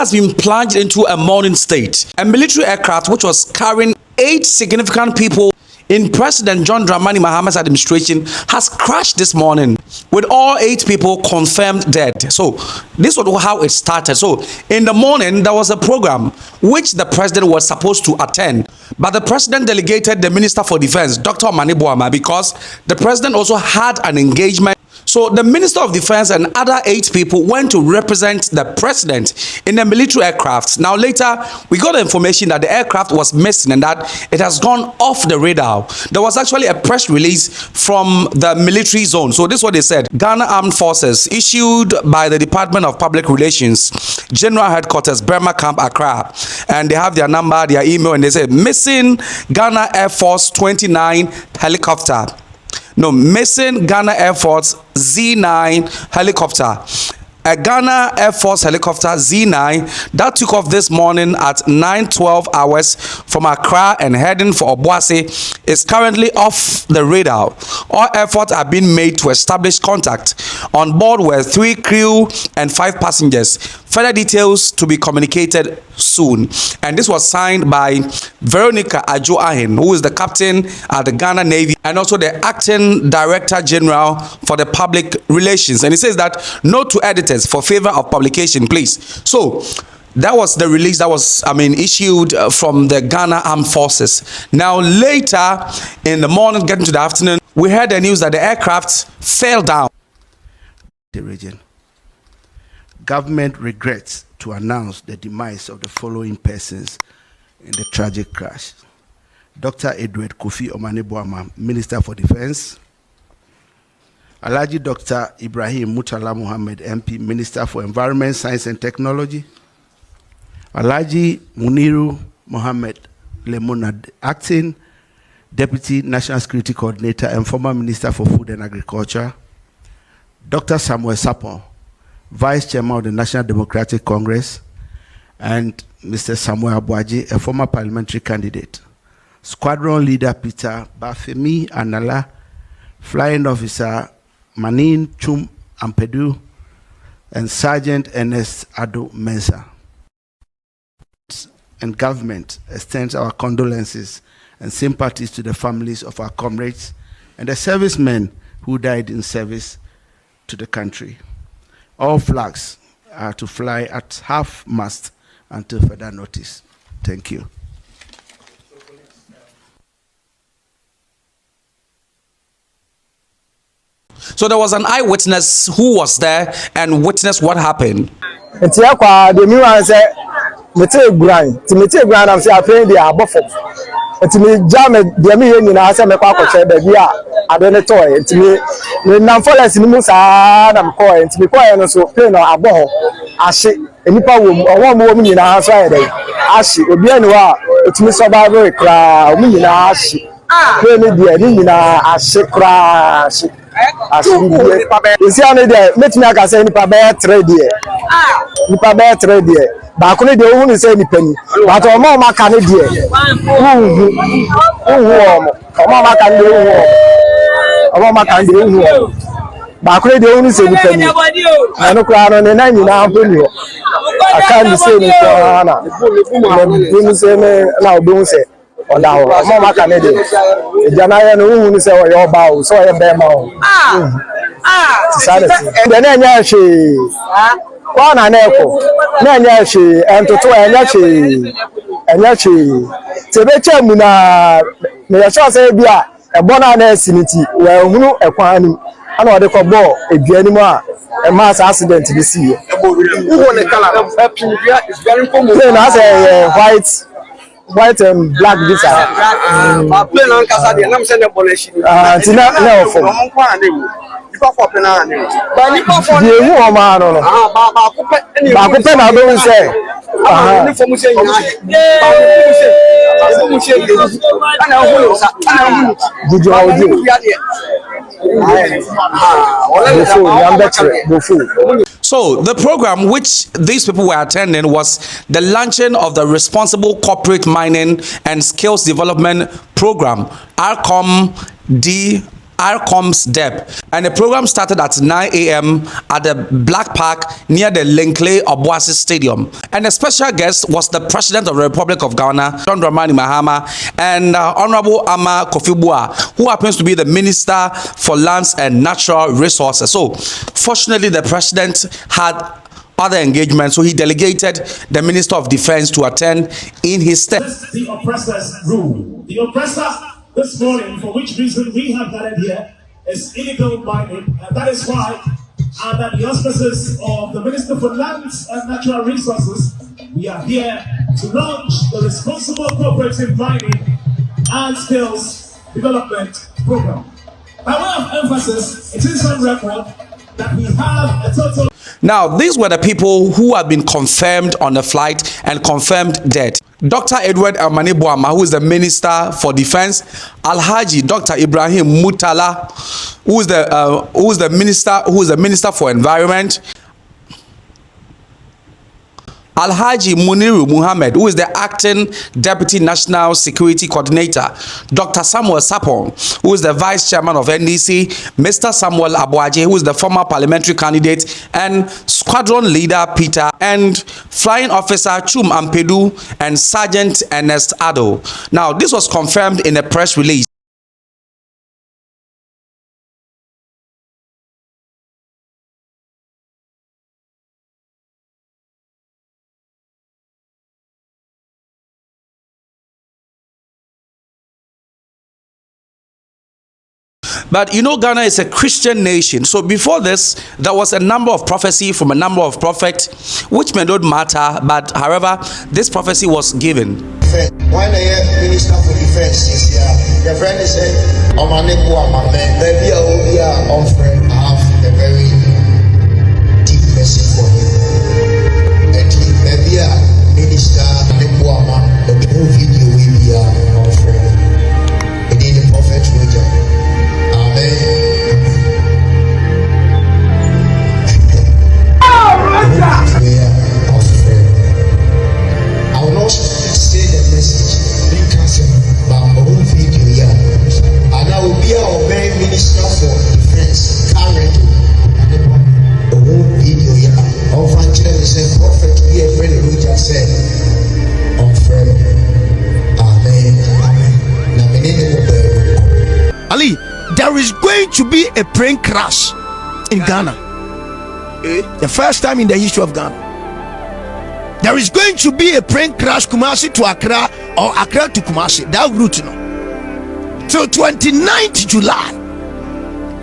has been plunged into a mourning state. A military aircraft which was carrying 8 significant people in President John Dramani Mahama's administration has crashed this morning, with all 8 people confirmed dead. So this was how it started. So in the morning, there was a program which the president was supposed to attend, but the president delegated the Minister for Defense, Dr. Omane Boamah, because the president also had an engagement. So the Minister of Defense and other 8 people went to represent the president in a military aircraft. Now later, we got information that the aircraft was missing and that it has gone off the radar. There was actually a press release from the military zone. So this is what they said. Ghana Armed Forces, issued by the Department of Public Relations, General Headquarters, Boamah Camp, Accra. And they have their number, their email, and they said, missing Ghana Air Force 29 helicopter. No, missing Ghana Air Force Z9 helicopter. A Ghana Air Force helicopter Z9 that took off this morning at 9:12 hours from Accra and heading for Obuasi is currently off the radar. All efforts are being made to establish contact. On board were 3 crew and 5 passengers. Further details to be communicated soon. And this was signed by Veronica Ajo Ahin, who is the captain at the Ghana Navy and also the acting director general for the public relations. And he says that note to editors for favor of publication, please. So that was the release that was, issued from the Ghana Armed Forces. Now later in the morning, getting to the afternoon, we heard the news that the aircraft fell down. The region. Government regrets to announce the demise of the following persons in the tragic crash. Dr. Edward Kofi Omane Boamah, Minister for Defense. Alhaji Dr. Ibrahim Mutala Muhammad, MP, Minister for Environment, Science and Technology. Alhaji Muniru Mohammed Lemonad, Acting Deputy National Security Coordinator and former Minister for Food and Agriculture. Dr. Samuel Sapon, Vice Chairman of the National Democratic Congress, and Mr. Samuel Abuaji, a former parliamentary candidate. Squadron Leader Peter Bafemi Anala, Flying Officer Manin Chum Ampedu, and Sergeant Ernest Ado Mensa. And government extends our condolences and sympathies to the families of our comrades and the servicemen who died in service to the country. All flags are to fly at half-mast until further notice. Thank you. So there was an eyewitness who was there and witnessed what happened. Adone toy ntimi na forest ni musa na mkoy ntimi koy no so plane no aboho ahye enipa wom owo mo wom nyina ha so ayede ahye obi ani wa otimi so ba be kra wom nyina ahye plane dia ni nyina ahye kra ahye isi ane dia metimi aka say nipa be 3 dia nipa be 3 dia ba ko ne dia ohun say nipa ni but o ma maka ne dia ohu o ma maka ne ohu Omama can do it. Bakure de only say penny. I no cry on the 9 now. I can't say it. Say now don't say. Or now, Mama can do it. Janaya no say your bow, so I am there now. And then she one and echo. Nanya she and to and yachi. Tebecha muna me sure say bia a bona sinity where who a quani. I know they call ball a bianima a mass accident this year. The color is very common. As a white and black visa. So the program which these people were attending was the launching of the Responsible Corporate Mining and Skills Development Program, RCOM DISC. IRCOM's DEP. And the program started at 9 a.m. at the Black Park near the Linkley Obuasi Stadium. And the special guest was the President of the Republic of Ghana, John Dramani Mahama, and Honorable Ama Kofi-Buah, who happens to be the Minister for Lands and Natural Resources. So, fortunately, the President had other engagements, so he delegated the Minister of Defense to attend in his stead. The oppressor's rule. The oppressor this morning, for which reason we have gathered here, is illegal mining, and that is why, under the auspices of the Minister for Lands and Natural Resources, we are here to launch the Responsible Cooperative Mining and Skills Development Program. By way of emphasis, it is on record that we have a total. Now, these were the people who have been confirmed on the flight and confirmed dead. Dr. Edward Omane Boamah, who is the Minister for Defense, Alhaji Dr. Ibrahim Mutala, who is the Minister for Environment, Alhaji Muniru Muhammad, who is the Acting Deputy National Security Coordinator, Dr. Samuel Sapon, who is the Vice Chairman of NDC, Mr. Samuel Abuaje, who is the former parliamentary candidate, and Squadron Leader Peter, and Flying Officer Chum Ampedu, and Sergeant Ernest Ado. Now, this was confirmed in a press release. But you know, Ghana is a Christian nation. So before this, there was a number of prophecy from a number of prophets, which may not matter. But however, this prophecy was given. When the Minister for Defense is here, the friend is saying, Omane Boamah, maybe I will be on friend. I have a very deep message for him. And maybe a Minister Boamah, the whole video will be on friend. And then the prophet will jump. I will not say the message, but my own video here. And I will be our very Minister for Defense currently. The whole video here. Our evangelist and prophet to be a friend of which I said, on friend. Amen. Ali, there is going to be a plane crash in Ghana. The first time in the history of Ghana. There is going to be a plane crash Kumasi to Accra or Accra to Kumasi. That route, no. Till 29th July.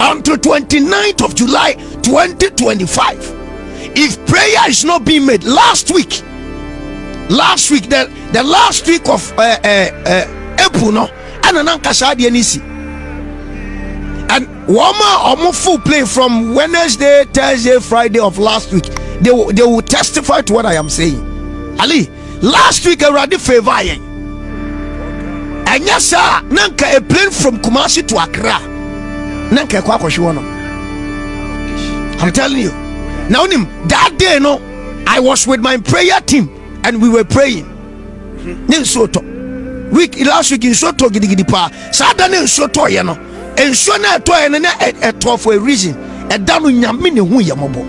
Until 29th of July 2025. If prayer is not being made, last week, the last week of April, no, and Boamah full play from Wednesday, Thursday, Friday of last week. They will testify to what I am saying. Ali, last week I already favor yen. And yes, sir, nanka a plane from Kumasi to Accra. Nanka kwa koshwono. I'm telling you. Now, that day, no, I was with my prayer team and we were praying. Last week in Soto gidi pa. Saturday in Soto, you know. And Shona to a for a reason. A danu nyamini hu yamobo.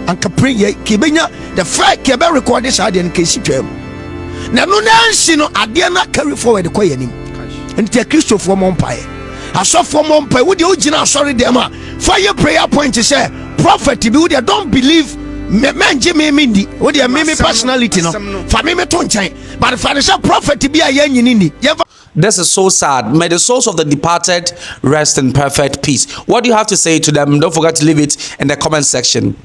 And Capri Kibenya, the flight Keba recorded side and Casey Jam. Now, no, Nancy, no, I dare not carry forward the Quayanim. And take Christopher from Umpire. I saw from Umpire with the original sorry, Dema. Fire prayer point to say, Prophet, don't believe. Man, Jimmy Mindy, what your mimi personality, no, for me, but if I say prophet to be a young in This is so sad. May the souls of the departed rest in perfect peace. What do you have to say to them? Don't forget to leave it in the comment section.